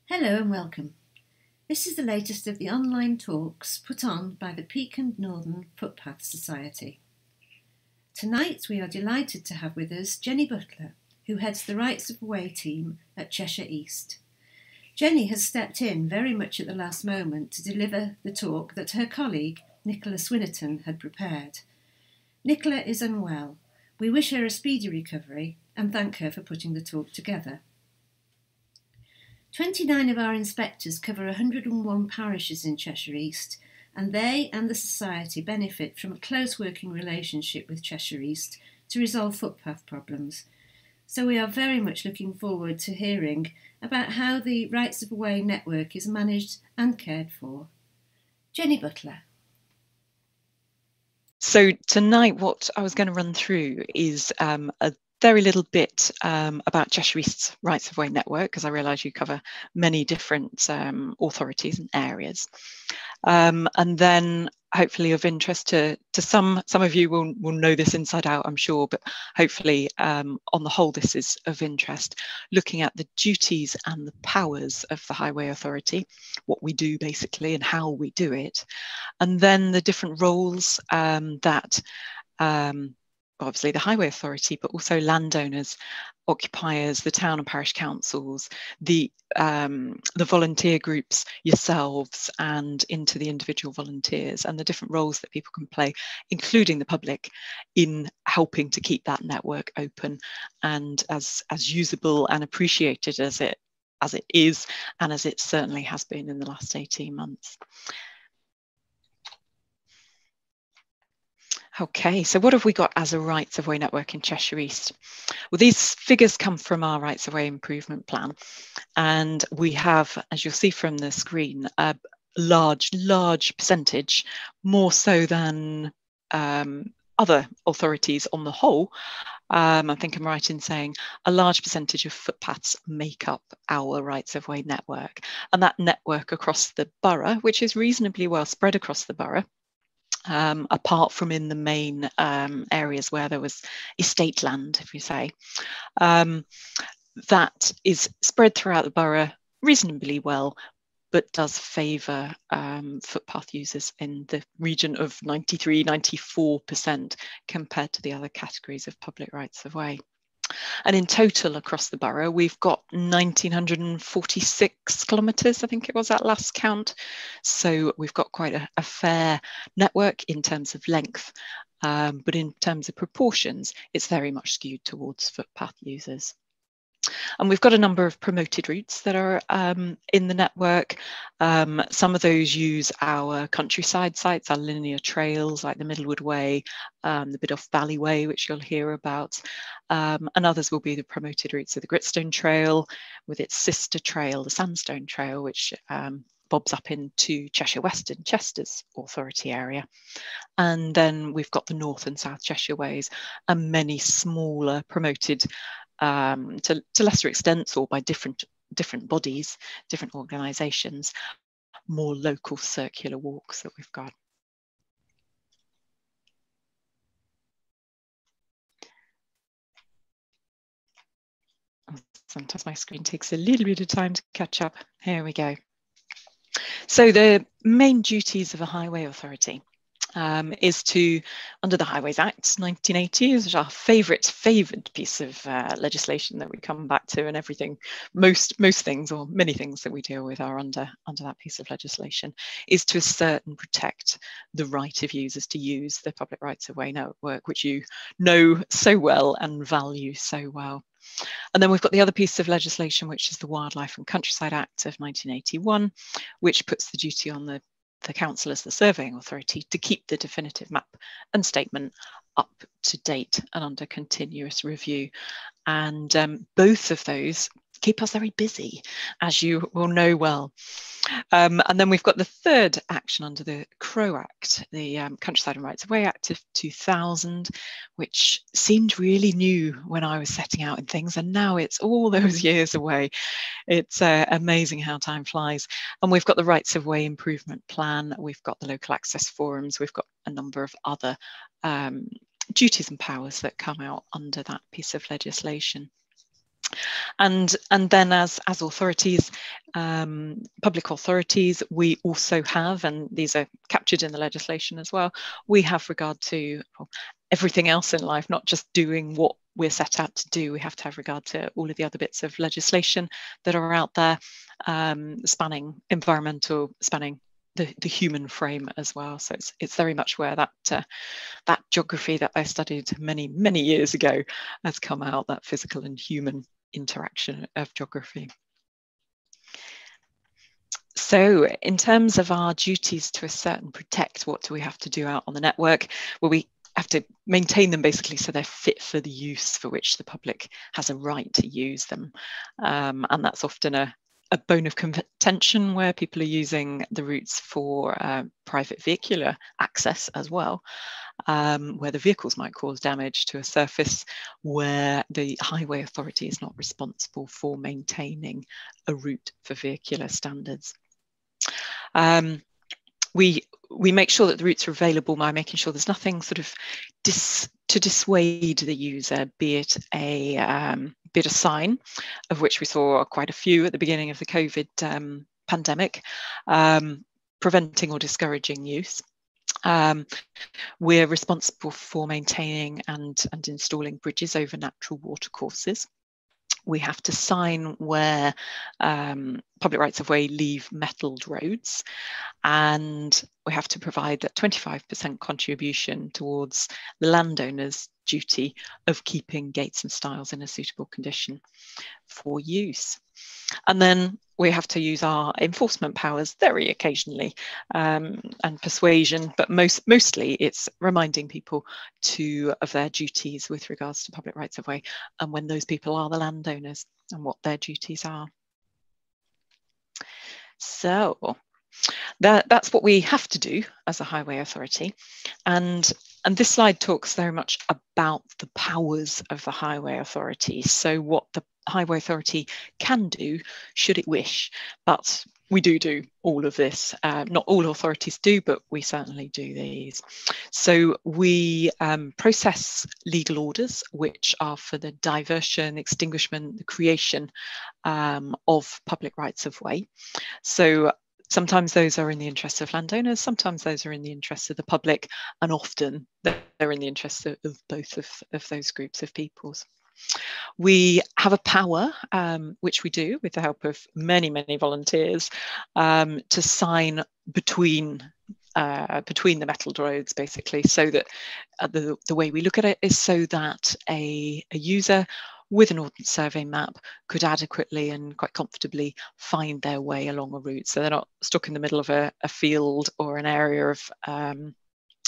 Hello and welcome. This is the latest of the online talks put on by the Peak and Northern Footpath Society. Tonight we are delighted to have with us Genni Butler, who heads the Rights of Way team at Cheshire East. Genni has stepped in very much at the last moment to deliver the talk that her colleague, Nicola Swinnerton, had prepared. Nicola is unwell. We wish her a speedy recovery and thank her for putting the talk together. 29 of our inspectors cover 101 parishes in Cheshire East, and they and the Society benefit from a close working relationship with Cheshire East to resolve footpath problems. So we are very much looking forward to hearing about how the Rights of Way network is managed and cared for. Genni Butler. So tonight what I was going to run through is a very little bit about Cheshire East's Rights of Way network, because I realise you cover many different authorities and areas. And then hopefully of interest to some of you will know this inside out, I'm sure, but hopefully on the whole this is of interest, looking at the duties and the powers of the Highway Authority, what we do basically and how we do it, and then the different roles that obviously the Highway Authority, but also landowners, occupiers, the town and parish councils, the volunteer groups, yourselves, and into the individual volunteers, and the different roles that people can play, including the public, in helping to keep that network open and as usable and appreciated as it is, and as it certainly has been in the last 18 months. Okay, so what have we got as a Rights of Way network in Cheshire East? Well, these figures come from our Rights of Way improvement plan, and we have, as you'll see from the screen, a large percentage, more so than other authorities on the whole. I think I'm right in saying a large percentage of footpaths make up our Rights of Way network, and that network across the borough, which is reasonably well spread across the borough, apart from in the main areas where there was estate land, if you say, that is spread throughout the borough reasonably well, but does favour footpath users in the region of 93–94% compared to the other categories of public rights of way. And in total across the borough, we've got 1,946 kilometres, I think it was at last count. So we've got quite a fair network in terms of length, but in terms of proportions, it's very much skewed towards footpath users. And we've got a number of promoted routes that are in the network. Some of those use our countryside sites, our linear trails like the Middlewood Way, the Bidoff Valley Way, which you'll hear about. And others will be the promoted routes of the Gritstone Trail with its sister trail, the Sandstone Trail, which bobs up into Cheshire West and Chester's authority area. And then we've got the North and South Cheshire Ways and many smaller promoted to lesser extents or by different bodies, different organisations, more local circular walks that we've got. Sometimes my screen takes a little bit of time to catch up. Here we go. So the main duties of a highway authority is to, under the Highways Act 1980, is our favourite piece of legislation that we come back to, and everything, most things or many things that we deal with are under that piece of legislation, is to assert and protect the right of users to use the public rights of way network, which you know so well and value so well. And then we've got the other piece of legislation, which is the Wildlife and Countryside Act of 1981, which puts the duty on the council as the surveying authority to keep the definitive map and statement up to date and under continuous review. And both of those keep us very busy, as you will know well. And then we've got the third action under the CROW Act, the Countryside and Rights of Way Act of 2000, which seemed really new when I was setting out in things, and now it's all those years away. It's amazing how time flies. And we've got the Rights of Way Improvement Plan, we've got the local access forums, we've got a number of other duties and powers that come out under that piece of legislation. And then as authorities, public authorities, we also have, and these are captured in the legislation as well, we have regard to everything else in life, not just doing what we're set out to do. We have to have regard to all of the other bits of legislation that are out there, spanning environmental, spanning the human frame as well. So it's very much where that geography that I studied many years ago has come out, that physical and human interaction of geography. So in terms of our duties to assert and protect, what do we have to do out on the network? Well, we have to maintain them basically so they're fit for the use for which the public has a right to use them. And that's often a bone of contention where people are using the routes for private vehicular access as well, where the vehicles might cause damage to a surface where the highway authority is not responsible for maintaining a route for vehicular standards. We make sure that the routes are available by making sure there's nothing sort of to dissuade the user, be it a sign, of which we saw quite a few at the beginning of the COVID pandemic, preventing or discouraging use. We're responsible for maintaining and installing bridges over natural watercourses. We have to sign where public rights of way leave metalled roads, and we have to provide that 25% contribution towards the landowner's duty of keeping gates and stiles in a suitable condition for use. And then we have to use our enforcement powers very occasionally, and persuasion, but mostly it's reminding people of their duties with regards to public rights of way, and when those people are the landowners and what their duties are. So that's what we have to do as a highway authority. And this slide talks very much about the powers of the highway authority. So what the highway authority can do should it wish, but we do all of this. Not all authorities do, but we certainly do these. So we process legal orders, which are for the diversion, extinguishment, the creation of public rights of way. So sometimes those are in the interests of landowners, sometimes those are in the interests of the public, and often they're in the interests of both of those groups of peoples. We have a power, which we do with the help of many volunteers, to sign between the metalled roads, basically, so that the way we look at it is so that a user with an ordnance survey map could adequately and quite comfortably find their way along a route. So they're not stuck in the middle of a field or an area of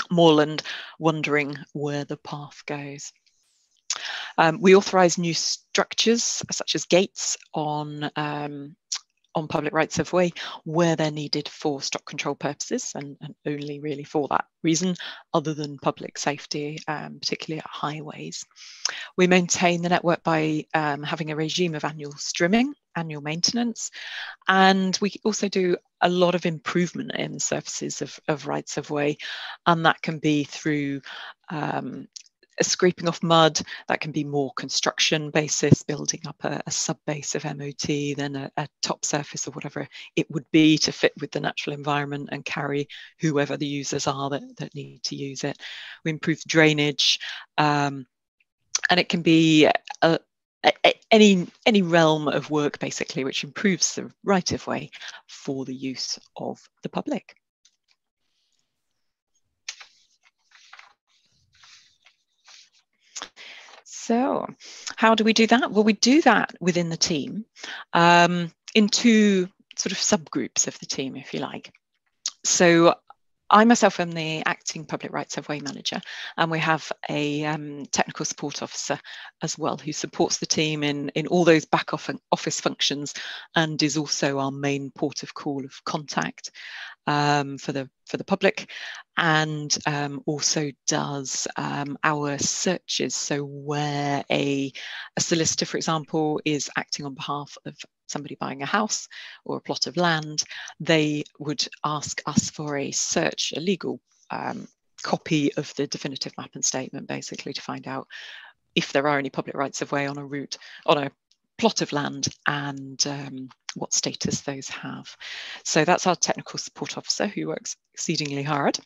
moorland wondering where the path goes. We authorise new structures such as gates on public rights of way where they're needed for stock control purposes, and only really for that reason, other than public safety, particularly at highways. We maintain the network by having a regime of annual strimming, annual maintenance, and we also do a lot of improvement in surfaces of rights of way, and that can be through a scraping off mud, that can be more construction basis, building up a sub base of MOT, then a top surface or whatever it would be to fit with the natural environment and carry whoever the users are that need to use it. We improve drainage, and it can be any realm of work basically which improves the right of way for the use of the public. So how do we do that? Well, we do that within the team in two sort of subgroups of the team, if you like. So I myself am the acting public rights of way manager, and we have a technical support officer as well who supports the team in all those back office functions, and is also our main port of call of contact for the public, and also does our searches. So where a solicitor, for example, is acting on behalf of somebody buying a house or a plot of land, they would ask us for a search, a legal copy of the definitive map and statement, basically to find out if there are any public rights of way on a route, on a plot of land and what status those have. So that's our technical support officer, who works exceedingly hard.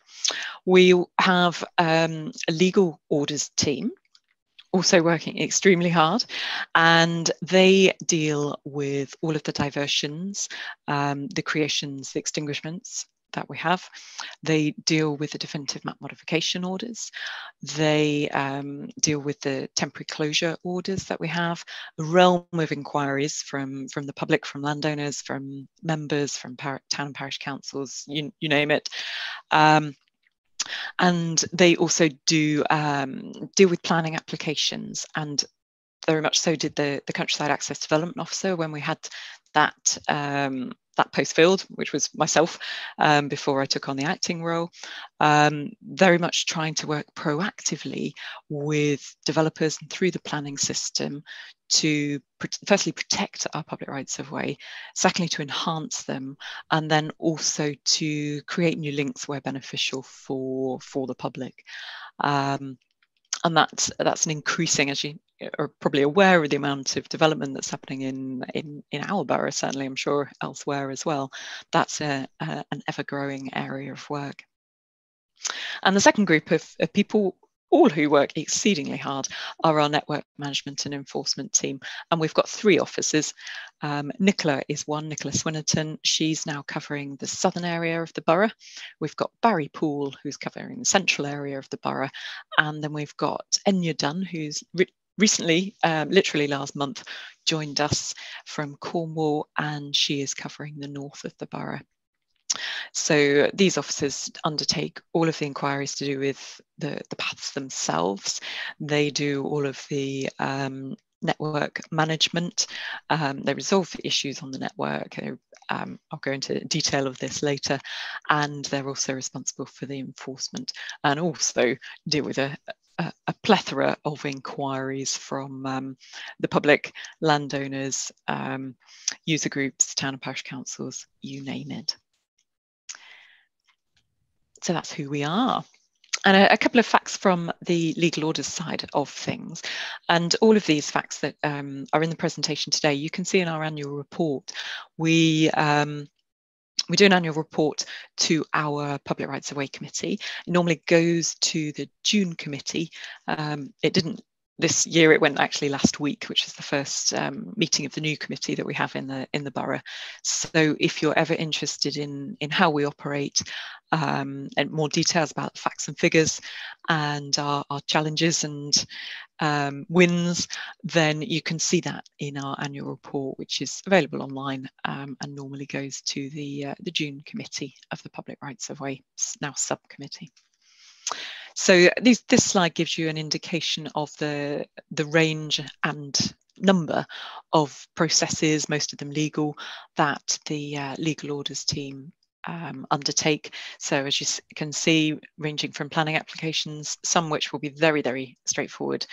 We have a legal orders team, also working extremely hard, and they deal with all of the diversions, the creations, the extinguishments that we have. They deal with the definitive map modification orders. They deal with the temporary closure orders that we have, a realm of inquiries from the public, from landowners, from members, from town and parish councils, you name it. And they also do deal with planning applications, and very much so did the Countryside Access Development Officer when we had that that post filled, which was myself before I took on the acting role. Very much trying to work proactively with developers and through the planning system to firstly protect our public rights of way, secondly to enhance them, and then also to create new links where beneficial for the public. And that's an increasing, as you are probably aware, of the amount of development that's happening in our borough, certainly I'm sure elsewhere as well. That's an ever-growing area of work. And the second group of people, all who work exceedingly hard, are our network management and enforcement team. And we've got 3 officers. Nicola is one, Nicola Swinnerton. She's now covering the southern area of the borough. We've got Barry Poole, who's covering the central area of the borough. And then we've got Enya Dunn, who's recently, literally last month, joined us from Cornwall, and she is covering the north of the borough. So these officers undertake all of the inquiries to do with the paths themselves. They do all of the network management. They resolve the issues on the network. I'll go into detail of this later. And they're also responsible for the enforcement, and also deal with a plethora of inquiries from the public, landowners, user groups, town and parish councils, you name it. So that's who we are. And a couple of facts from the legal orders side of things. And all of these facts that are in the presentation today, you can see in our annual report. We do an annual report to our Public Rights of Way Committee. It normally goes to the June committee. It didn't this year, it went actually last week, which is the first meeting of the new committee that we have in the borough. So if you're ever interested in how we operate and more details about the facts and figures and our challenges and wins, then you can see that in our annual report, which is available online and normally goes to the June committee of the Public Rights of Way, now subcommittee. So this slide gives you an indication of the range and number of processes, most of them legal, that the legal orders team undertake. So as you can see, ranging from planning applications, some which will be very, very straightforward,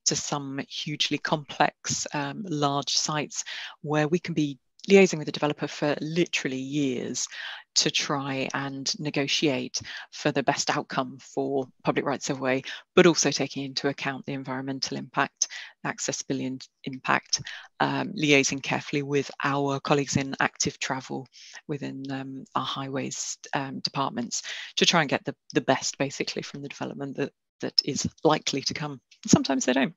to some hugely complex, large sites where we can be liaising with the developer for literally years to try and negotiate for the best outcome for public rights of way, but also taking into account the environmental impact, accessibility impact, liaising carefully with our colleagues in active travel within our highways departments to try and get the best basically from the development that is likely to come. Sometimes they don't.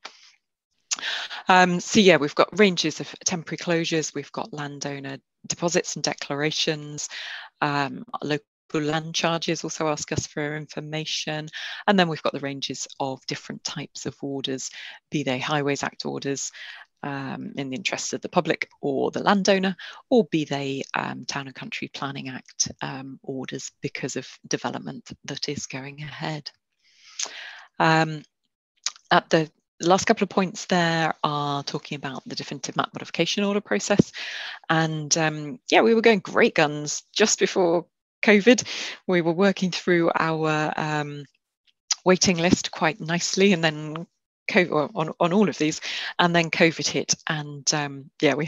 So yeah, we've got ranges of temporary closures, we've got landowner deposits and declarations, local land charges also ask us for information, and then we've got the ranges of different types of orders, be they Highways Act orders in the interests of the public or the landowner, or be they Town and Country Planning Act orders because of development that is going ahead. At the last couple of points there are talking about the definitive map modification order process. And yeah, we were going great guns just before COVID. We were working through our waiting list quite nicely, and then COVID, on all of these, and then COVID hit. And yeah, I'll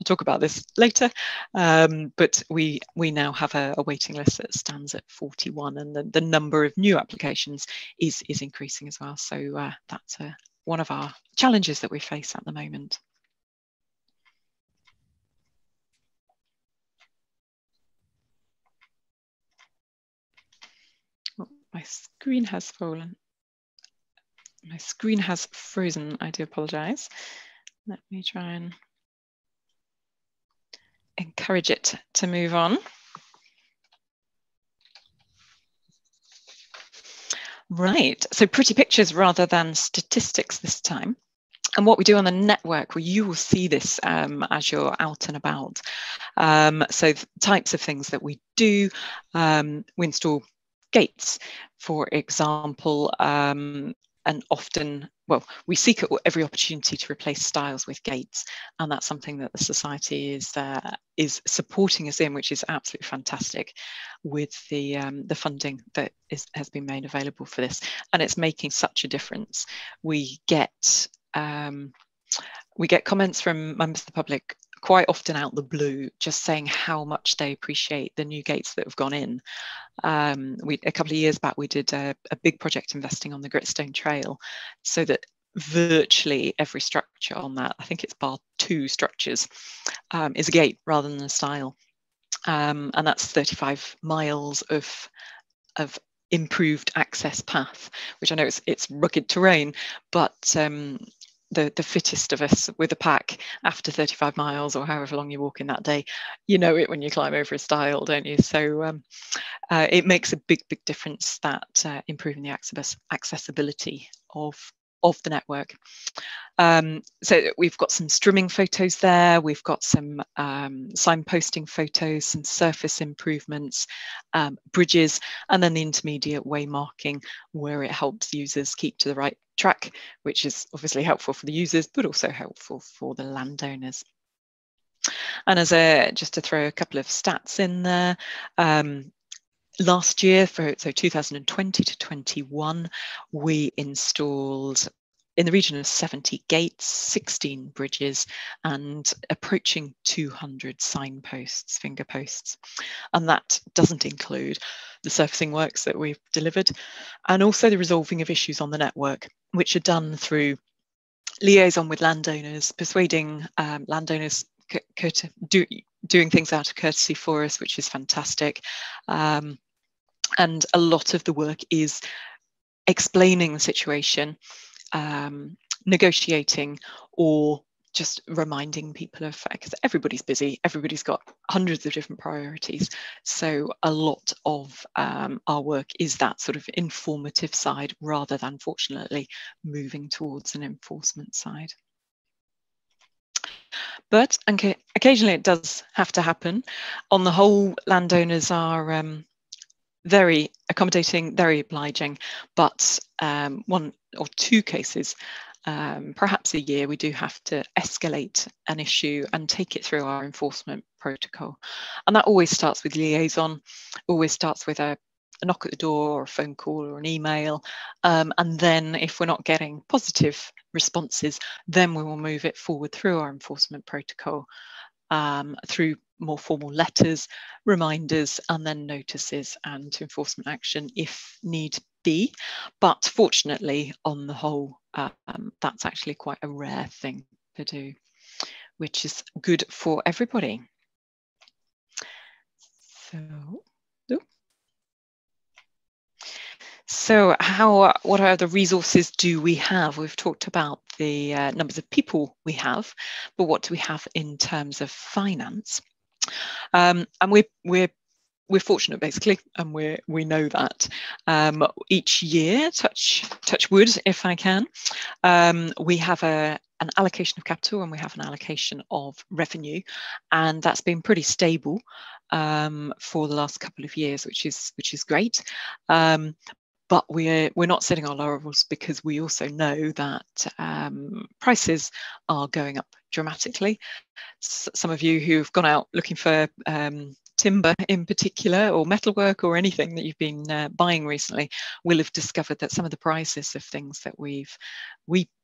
talk about this later, but we now have a waiting list that stands at 41, and the number of new applications is increasing as well. So that's one of our challenges that we face at the moment. My screen has fallen. My screen has frozen. I do apologise. Let me try and encourage it to move on. Right, so pretty pictures rather than statistics this time. And what we do on the network, well, you will see this as you're out and about. So types of things that we do, we install gates, for example, and often, well, we seek every opportunity to replace stiles with gates, and that's something that the society is supporting us in, which is absolutely fantastic, with the funding that has been made available for this, and it's making such a difference. We get comments from members of the public quite often out the blue, just saying how much they appreciate the new gates that have gone in. A couple of years back, we did a big project investing on the Gritstone Trail, so that virtually every structure on that, I think it's bar 2 structures, is a gate rather than a stile. And that's 35 miles of improved access path, which I know it's rugged terrain, but the fittest of us with a pack after 35 miles or however long you walk in that day, you know it when you climb over a stile, don't you? So it makes a big difference, that improving the accessibility of the network. So we've got some streaming photos there, we've got some signposting photos, some surface improvements, bridges, and then the intermediate way marking, where it helps users keep to the right track, which is obviously helpful for the users, but also helpful for the landowners. And just to throw a couple of stats in there, last year, so 2020 to 21, we installed in the region of 70 gates, 16 bridges, and approaching 200 signposts, finger posts. And that doesn't include the surfacing works that we've delivered, and also the resolving of issues on the network, which are done through liaison with landowners, persuading landowners doing things out of courtesy for us, which is fantastic. And a lot of the work is explaining the situation, negotiating, or just reminding people of, because everybody's busy, everybody's got hundreds of different priorities. So a lot of our work is that sort of informative side, rather than, fortunately, moving towards an enforcement side. But occasionally it does have to happen. On the whole, landowners are very accommodating, very obliging, but 1 or 2 cases, perhaps a year, we do have to escalate an issue and take it through our enforcement protocol. And that always starts with liaison, always starts with a knock at the door, or a phone call, or an email. And then if we're not getting positive responses, then we will move it forward through our enforcement protocol, through more formal letters, reminders, and then notices and to enforcement action if need be. But fortunately, on the whole, that's actually quite a rare thing to do, which is good for everybody. So what other resources do we have? We've talked about the numbers of people we have, but what do we have in terms of finance? And we're fortunate, basically, and we know that. Each year, touch wood if I can, we have an allocation of capital and we have an allocation of revenue, and that's been pretty stable for the last couple of years, which is great. But we're not sitting on laurels, because we also know that prices are going up dramatically. Some of you who've gone out looking for timber in particular, or metalwork, or anything that you've been buying recently, will have discovered that some of the prices of things that we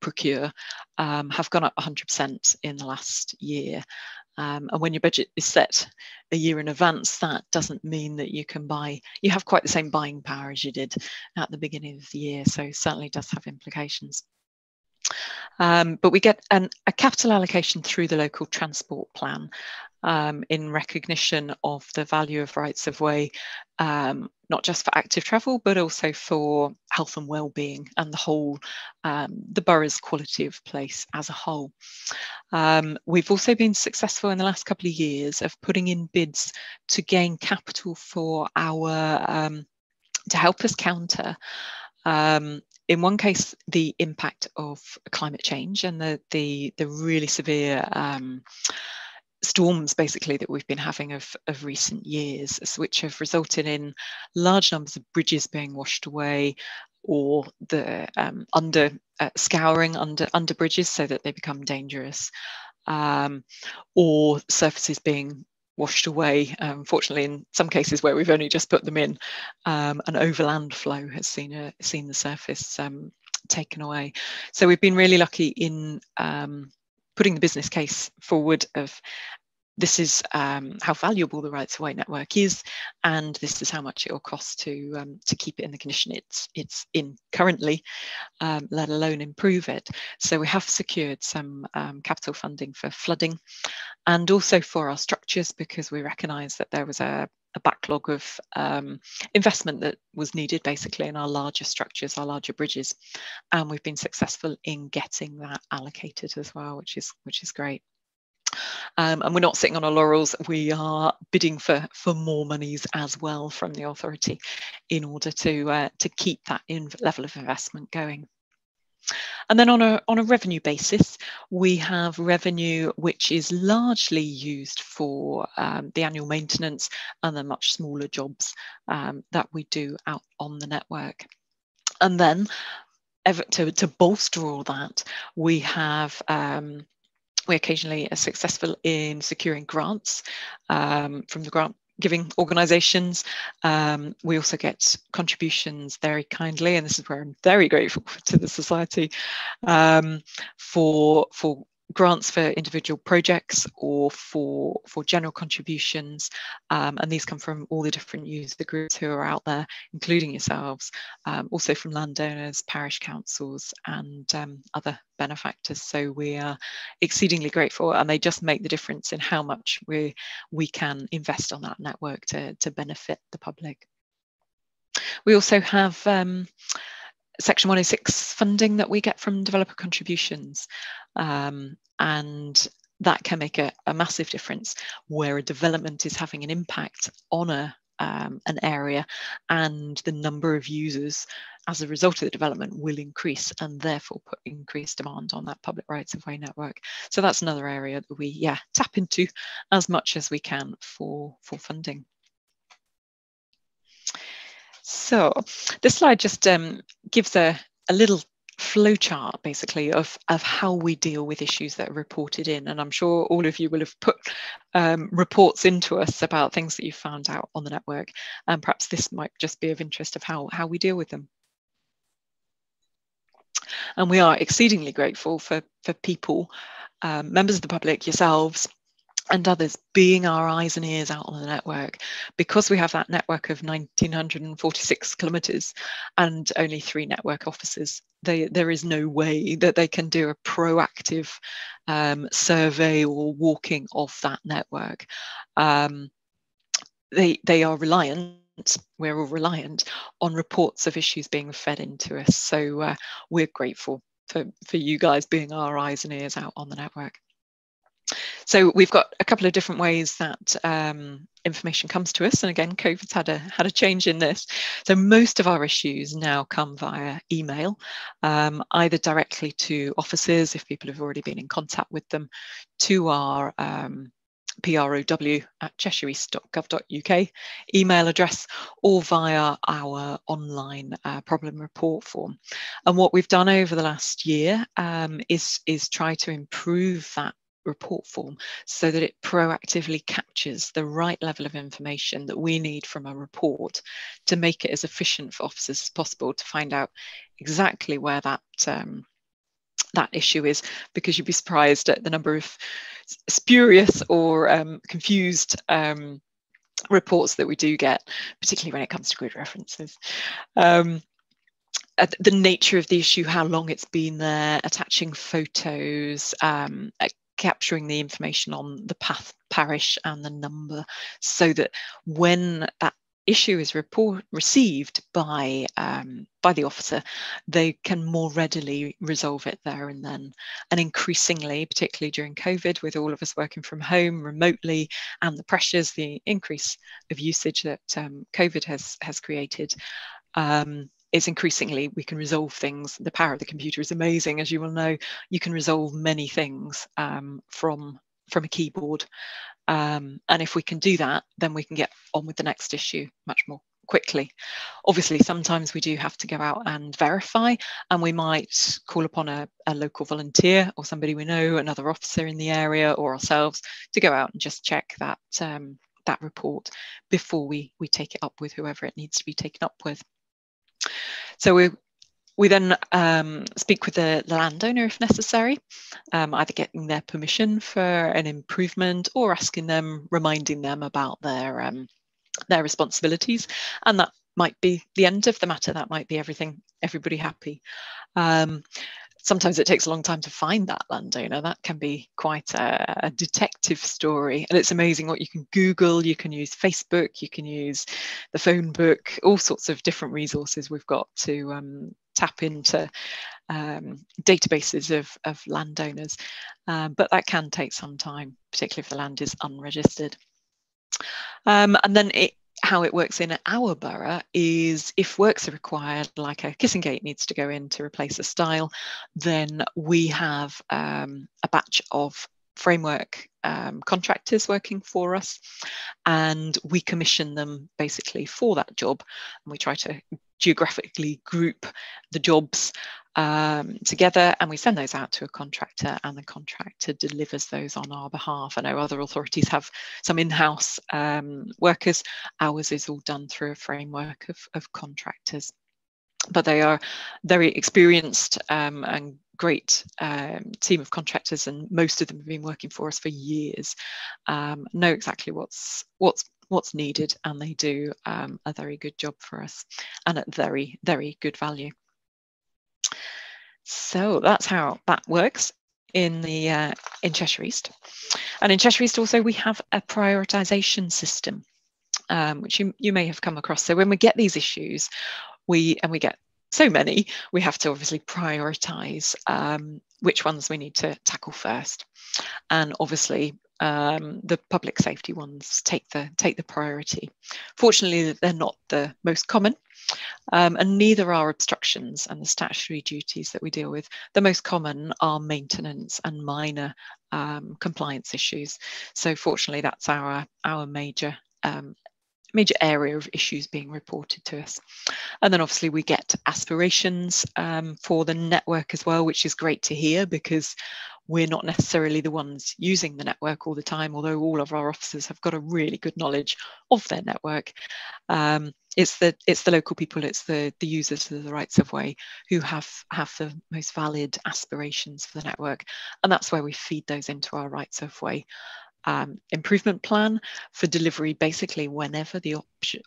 procure have gone up 100% in the last year. And when your budget is set a year in advance, that doesn't mean that you have quite the same buying power as you did at the beginning of the year. So it certainly does have implications. But we get a capital allocation through the local transport plan in recognition of the value of rights of way, not just for active travel, but also for health and well-being and the whole, the borough's quality of place as a whole. We've also been successful in the last couple of years of putting in bids to gain capital for our, to help us counter, in one case, the impact of climate change and the really severe storms basically that we've been having of recent years, which have resulted in large numbers of bridges being washed away, or the scouring under bridges so that they become dangerous, or surfaces being washed away. Fortunately, in some cases where we've only just put them in, an overland flow has seen the surface taken away. So we've been really lucky in putting the business case forward of this is how valuable the rights of way network is, and this is how much it will cost to keep it in the condition it's in currently, let alone improve it. So we have secured some capital funding for flooding, and also for our structures, because we recognise that there was a backlog of investment that was needed basically in our larger structures, our larger bridges, and we've been successful in getting that allocated as well, which is great. And we're not sitting on our laurels, we are bidding for more monies as well from the authority in order to keep that level of investment going. And then on a revenue basis, we have revenue which is largely used for the annual maintenance and the much smaller jobs that we do out on the network. And then to bolster all that, we have we occasionally are successful in securing grants from the grant giving organisations. We also get contributions very kindly, and this is where I'm very grateful to the Society, for grants for individual projects or for general contributions, and these come from all the different user groups who are out there, including yourselves, also from landowners, parish councils and other benefactors. So we are exceedingly grateful, and they just make the difference in how much we can invest on that network to benefit the public. We also have Section 106 funding that we get from developer contributions, and that can make a massive difference where a development is having an impact on an area, and the number of users as a result of the development will increase, and therefore put increased demand on that public rights of way network. So that's another area that we tap into as much as we can for funding. So this slide just gives a little flowchart basically of how we deal with issues that are reported in, and I'm sure all of you will have put reports into us about things that you found out on the network, and perhaps this might just be of interest of how we deal with them. And we are exceedingly grateful for people, members of the public, yourselves and others, being our eyes and ears out on the network, because we have that network of 1,946 kilometres and only 3 network officers. There is no way that they can do a proactive survey or walking of that network. They are reliant, we're all reliant on reports of issues being fed into us. So we're grateful for you guys being our eyes and ears out on the network. So we've got a couple of different ways that information comes to us, and again, COVID's had a change in this. So most of our issues now come via email, either directly to officers if people have already been in contact with them, to our prow@cheshireeast.gov.uk email address, or via our online problem report form. And what we've done over the last year is try to improve that report form so that it proactively captures the right level of information that we need from a report to make it as efficient for officers as possible to find out exactly where that issue is, because you'd be surprised at the number of spurious or confused reports that we do get, particularly when it comes to grid references. the nature of the issue, how long it's been there, attaching photos, capturing the information on the parish and the number, so that when that issue is received by the officer, they can more readily resolve it there and then. And increasingly, particularly during COVID, with all of us working from home remotely and the pressures, the increase of usage that COVID has created, it's increasingly we can resolve things. The power of the computer is amazing, as you will know. You can resolve many things from a keyboard. And if we can do that, then we can get on with the next issue much more quickly. Obviously, sometimes we do have to go out and verify, and we might call upon a local volunteer or somebody we know, another officer in the area, or ourselves, to go out and just check that that report before we take it up with whoever it needs to be taken up with. So we then speak with the landowner if necessary, either getting their permission for an improvement or asking them, reminding them about their responsibilities, and that might be the end of the matter. That might be everybody happy. Sometimes it takes a long time to find that landowner. That can be quite a detective story, and it's amazing what you can Google. You can use Facebook, you can use the phone book, all sorts of different resources we've got to tap into databases of landowners, but that can take some time, particularly if the land is unregistered. And then how it works in our borough is, if works are required, like a kissing gate needs to go in to replace a stile, then we have a batch of framework contractors working for us, and we commission them basically for that job, and we try to geographically group the jobs together, and we send those out to a contractor, and the contractor delivers those on our behalf. I know other authorities have some in-house workers. Ours is all done through a framework of contractors, but they are very experienced and great team of contractors, and most of them have been working for us for years, know exactly what's needed, and they do a very good job for us, and at very, very good value. So that's how that works in Cheshire East. And in Cheshire East also we have a prioritization system, which you may have come across. So when we get these issues, we get so many, we have to obviously prioritize which ones we need to tackle first. And obviously the public safety ones take the priority. Fortunately, they're not the most common, and neither are obstructions and the statutory duties that we deal with. The most common are maintenance and minor compliance issues. So fortunately, that's our major area of issues being reported to us. And then obviously we get aspirations for the network as well, which is great to hear, because we're not necessarily the ones using the network all the time, although all of our officers have got a really good knowledge of their network. It's the local people, it's the users of the rights of way who have the most valid aspirations for the network, and that's where we feed those into our rights of way improvement plan for delivery, basically whenever the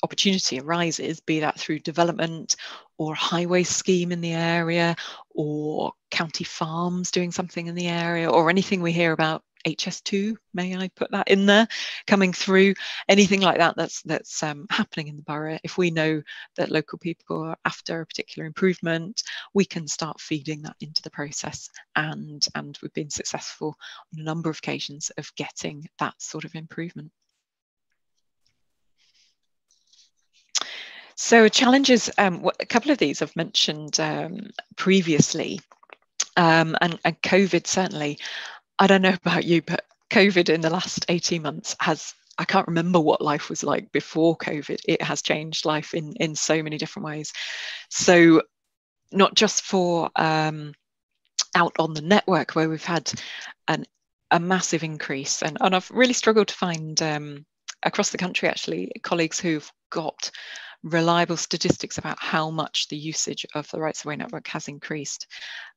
opportunity arises, be that through development or highway scheme in the area, or county farms doing something in the area, or anything we hear about HS2, may I put that in there, coming through, anything like that that's happening in the borough. If we know that local people are after a particular improvement, we can start feeding that into the process, and we've been successful on a number of occasions of getting that sort of improvement. So challenges, a couple of these I've mentioned previously, and COVID certainly. I don't know about you, but COVID in the last 18 months I can't remember what life was like before COVID. It has changed life in so many different ways. So not just for out on the network, where we've had a massive increase, and I've really struggled to find across the country actually colleagues who've got reliable statistics about how much the usage of the rights of way network has increased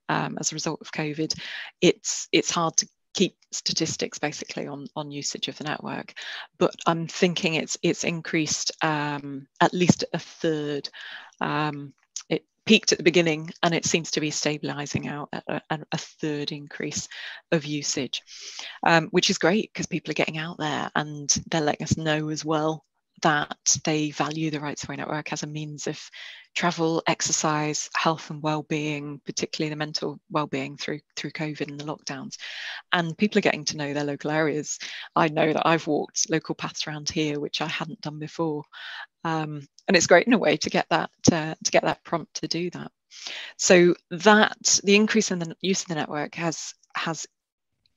as a result of COVID. It's hard to keep statistics basically on usage of the network, but I'm thinking it's increased at least a third. peaked at the beginning, and it seems to be stabilizing out at a third increase of usage, which is great because people are getting out there and they're letting us know as well that they value the Rights of Way network as a means of travel, exercise, health and well-being, particularly the mental well-being through COVID and the lockdowns. And people are getting to know their local areas. I know that I've walked local paths around here, which I hadn't done before. And it's great in a way to get that prompt to do that. So that the increase in the use of the network has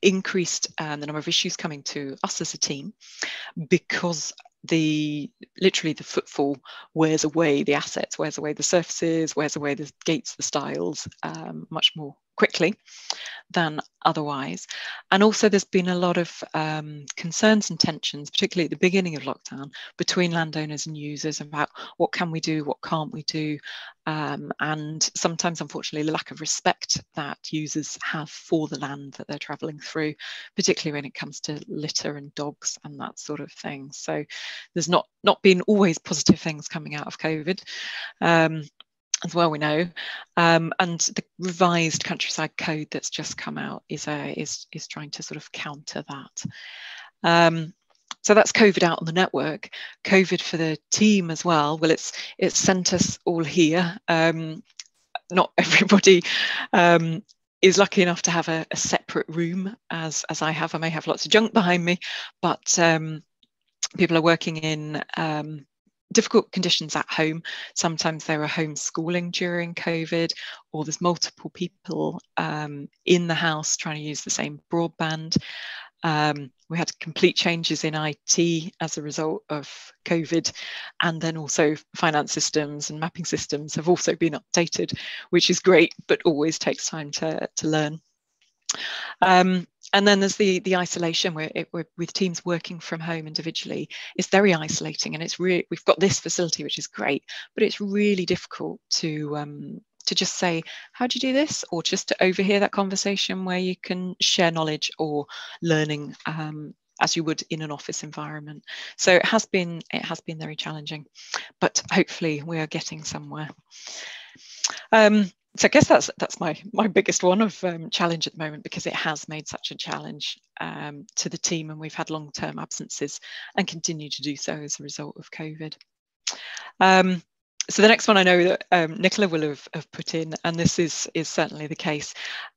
increased the number of issues coming to us as a team, because literally the footfall wears away the assets, wears away the surfaces, wears away the gates, the stiles much more quickly than otherwise. And also there's been a lot of concerns and tensions, particularly at the beginning of lockdown, between landowners and users about what can we do, what can't we do, and sometimes unfortunately the lack of respect that users have for the land that they're travelling through, particularly when it comes to litter and dogs and that sort of thing. So there's not been always positive things coming out of COVID, as well, we know, and the revised countryside code that's just come out is trying to sort of counter that. So that's COVID out on the network. COVID for the team as well. Well, it's sent us all here. Not everybody is lucky enough to have a separate room as I have. I may have lots of junk behind me, but people are working in difficult conditions at home. Sometimes they were homeschooling during COVID, or there's multiple people in the house trying to use the same broadband. We had complete changes in IT as a result of COVID, and then also finance systems and mapping systems have also been updated, which is great, but always takes time to learn. And then there's the isolation where with teams working from home individually. It's very isolating, and we've got this facility which is great, but it's really difficult to just say, how do you do this, or just to overhear that conversation where you can share knowledge or learning as you would in an office environment. So it has been very challenging, but hopefully we are getting somewhere. So I guess that's my biggest one of challenge at the moment, because it has made such a challenge to the team, and we've had long-term absences and continue to do so as a result of COVID. So the next one I know that Nicola will have put in, and this is certainly the case.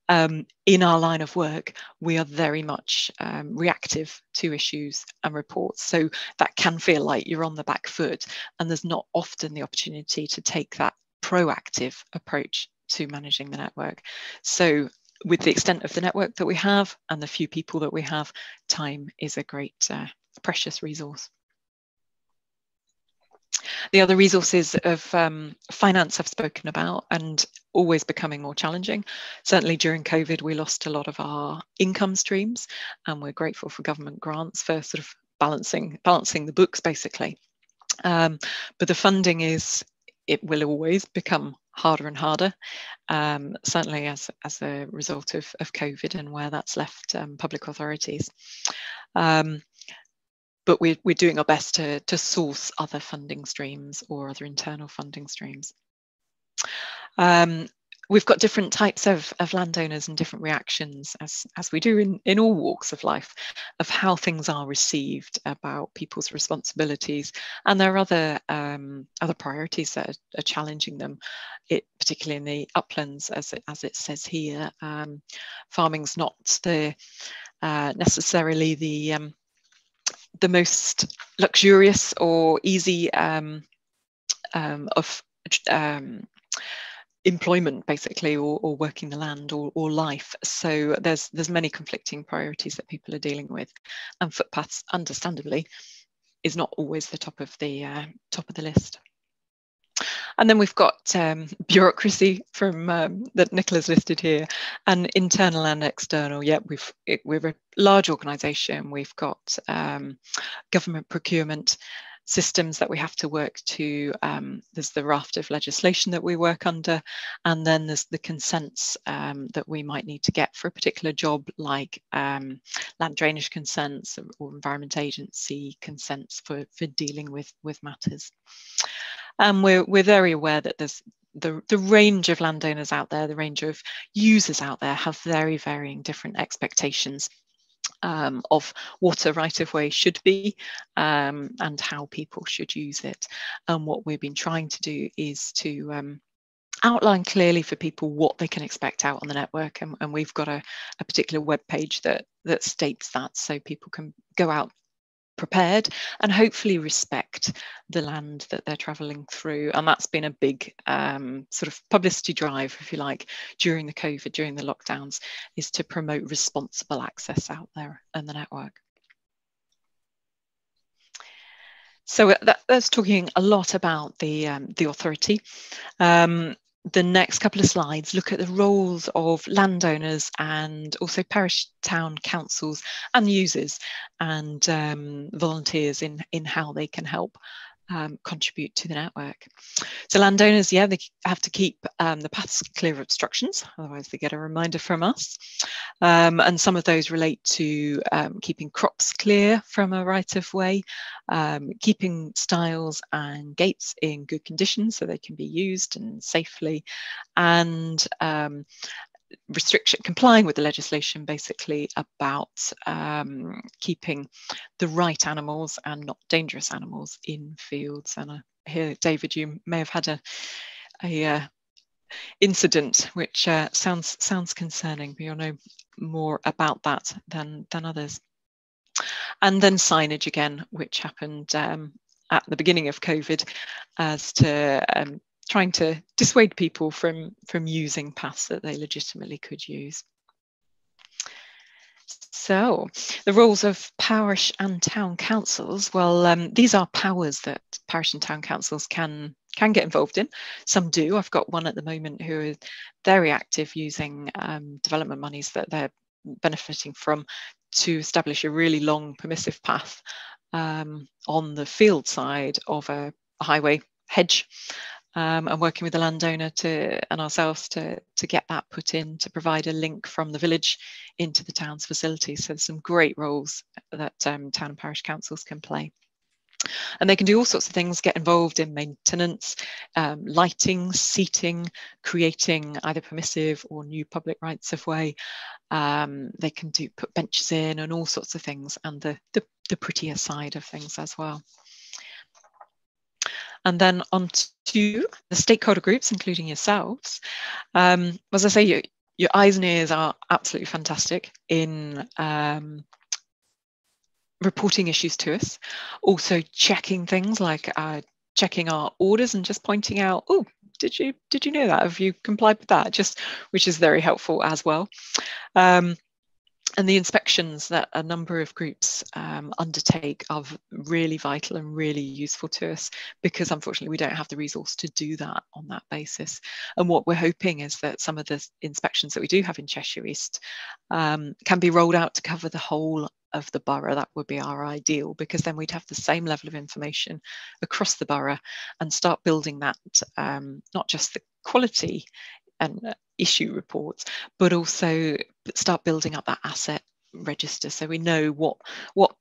In our line of work, we are very much reactive to issues and reports. So that can feel like you're on the back foot, and there's not often the opportunity to take that proactive approach to managing the network. So with the extent of the network that we have and the few people that we have, time is a great precious resource. The other resources of finance I've spoken about, and always becoming more challenging. Certainly during COVID, we lost a lot of our income streams, and we're grateful for government grants for sort of balancing the books, basically. But the funding it will always become harder and harder, certainly as a result of COVID and where that's left public authorities. But we're doing our best to source other funding streams or other internal funding streams. We've got different types of landowners and different reactions, as we do in all walks of life, of how things are received about people's responsibilities. And there are other priorities that are challenging them, particularly in the uplands, as it says here. Farming's not necessarily the most luxurious or easy of employment, basically, or working the land or life. So there's many conflicting priorities that people are dealing with, and footpaths, understandably, is not always the top of the list. And then we've got bureaucracy from that Nicola's listed here, and internal and external. Yeah, we're a large organisation. We've got government procurement systems that we have to work to. There's the raft of legislation that we work under, and then there's the consents that we might need to get for a particular job, like land drainage consents or Environment Agency consents for dealing with matters. And we're very aware that there's the range of landowners out there, the range of users out there have very varying different expectations of what a right-of-way should be and how people should use it. And what we've been trying to do is to outline clearly for people what they can expect out on the network, and we've got a particular web page that states that, so people can go out prepared and hopefully respect the land that they're travelling through. And that's been a big sort of publicity drive, if you like, during the COVID, during the lockdowns, is to promote responsible access out there in the network. So that's talking a lot about the authority. The next couple of slides look at the roles of landowners and also parish town councils and users and volunteers in how they can help contribute to the network. So landowners, yeah, they have to keep the paths clear of obstructions, otherwise they get a reminder from us. And some of those relate to keeping crops clear from a right-of-way, keeping stiles and gates in good condition so they can be used and safely, and complying with the legislation basically about keeping the right animals and not dangerous animals in fields. And here, David, you may have had a incident which sounds concerning, but you'll know more about that than others. And then signage again, which happened at the beginning of COVID as to trying to dissuade people from using paths that they legitimately could use. So the roles of parish and town councils, well, these are powers that parish and town councils can get involved in. Some do. I've got one at the moment who is very active using development monies that they're benefiting from to establish a really long permissive path on the field side of a highway hedge. And working with the landowner and ourselves to get that put in, to provide a link from the village into the town's facilities. So there's some great roles that town and parish councils can play. And they can do all sorts of things, get involved in maintenance, lighting, seating, creating either permissive or new public rights of way. They can put benches in and all sorts of things, and the prettier side of things as well. And then on to the stakeholder groups, including yourselves. As I say, your eyes and ears are absolutely fantastic in reporting issues to us. Also checking things like checking our orders and just pointing out, oh, did you know that? Have you complied with that? Which is very helpful as well. And the inspections that a number of groups undertake are really vital and really useful to us, because unfortunately we don't have the resource to do that on that basis. And what we're hoping is that some of the inspections that we do have in Cheshire East can be rolled out to cover the whole of the borough. That would be our ideal, because then we'd have the same level of information across the borough and start building that, not just the quality and issue reports, but also start building up that asset register, so we know what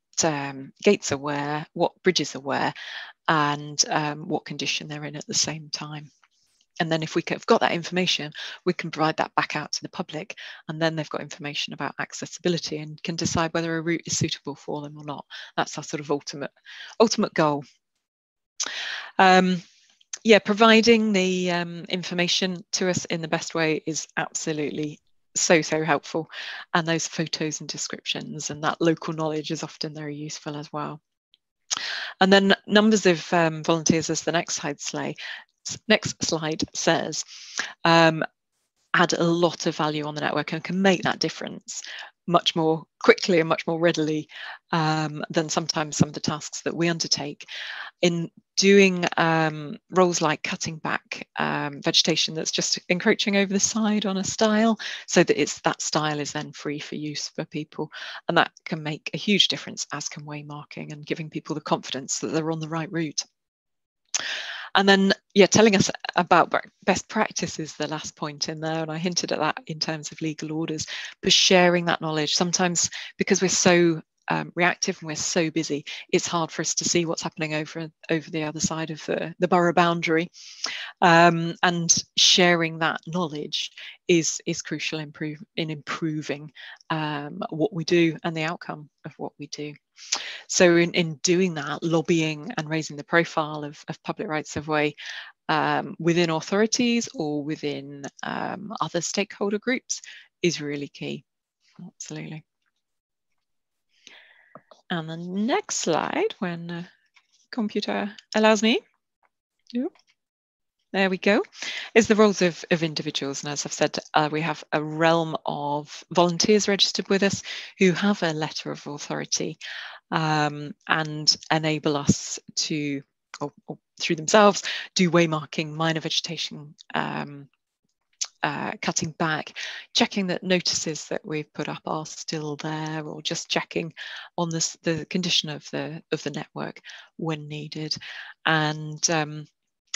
gates are where, what bridges are where, and what condition they're in at the same time. And then if we have got that information, we can provide that back out to the public, and then they've got information about accessibility and can decide whether a route is suitable for them or not. That's our sort of ultimate goal. Yeah, providing the information to us in the best way is absolutely so helpful, and those photos and descriptions and that local knowledge is often very useful as well. And then numbers of volunteers, as the next slide says, add a lot of value on the network and can make that difference much more quickly and much more readily than sometimes some of the tasks that we undertake. In doing roles like cutting back vegetation that's just encroaching over the side on a stile, so that that stile is then free for use for people, and that can make a huge difference, as can waymarking and giving people the confidence that they're on the right route. And then, yeah, telling us about best practice is the last point in there, and I hinted at that in terms of legal orders, but sharing that knowledge. Sometimes, because we're so reactive and we're so busy, it's hard for us to see what's happening over the other side of the borough boundary. And sharing that knowledge is crucial in improving what we do and the outcome of what we do. So in doing that, lobbying and raising the profile of public rights of way within authorities or within other stakeholder groups is really key. Absolutely. And the next slide, when computer allows me. Yep. There we go, is the roles of individuals. And as I've said, we have a realm of volunteers registered with us who have a letter of authority and enable us to, or through themselves, do waymarking, minor vegetation, cutting back, checking that notices that we've put up are still there, or just checking on the condition of the network when needed. And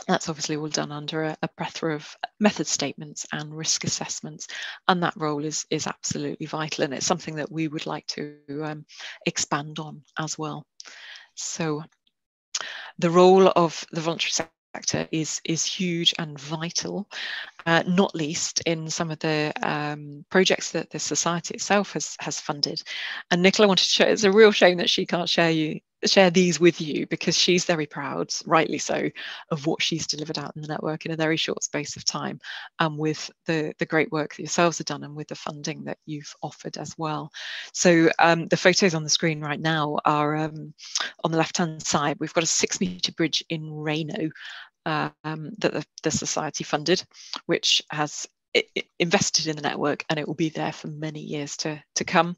that's obviously all done under a plethora of method statements and risk assessments, and that role is absolutely vital, and it's something that we would like to expand on as well. So the role of the voluntary sector is huge and vital, not least in some of the projects that the society itself has funded. And Nicola wanted to share, it's a real shame that she can't share these with you, because she's very proud, rightly so, of what she's delivered out in the network in a very short space of time, and with the great work that yourselves have done and with the funding that you've offered as well. So the photos on the screen right now are on the left hand side. We've got a 6-metre bridge in Reno that the society funded, which has invested in the network, and it will be there for many years to come.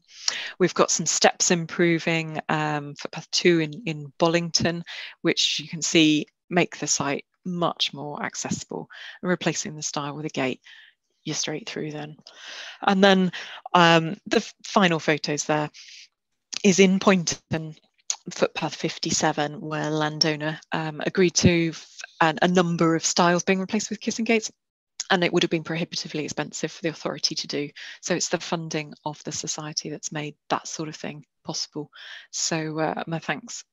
We've got some steps improving footpath 2 in Bollington, which you can see make the site much more accessible, and replacing the stile with a gate. You're straight through then. And then the final photos there is in Poynton, footpath 57, where landowner agreed to a number of stiles being replaced with kissing gates, and it would have been prohibitively expensive for the authority to do. So it's the funding of the society that's made that sort of thing possible. So my thanks,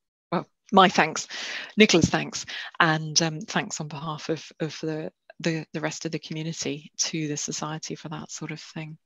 Nicola's thanks, and thanks on behalf of the rest of the community to the society for that sort of thing.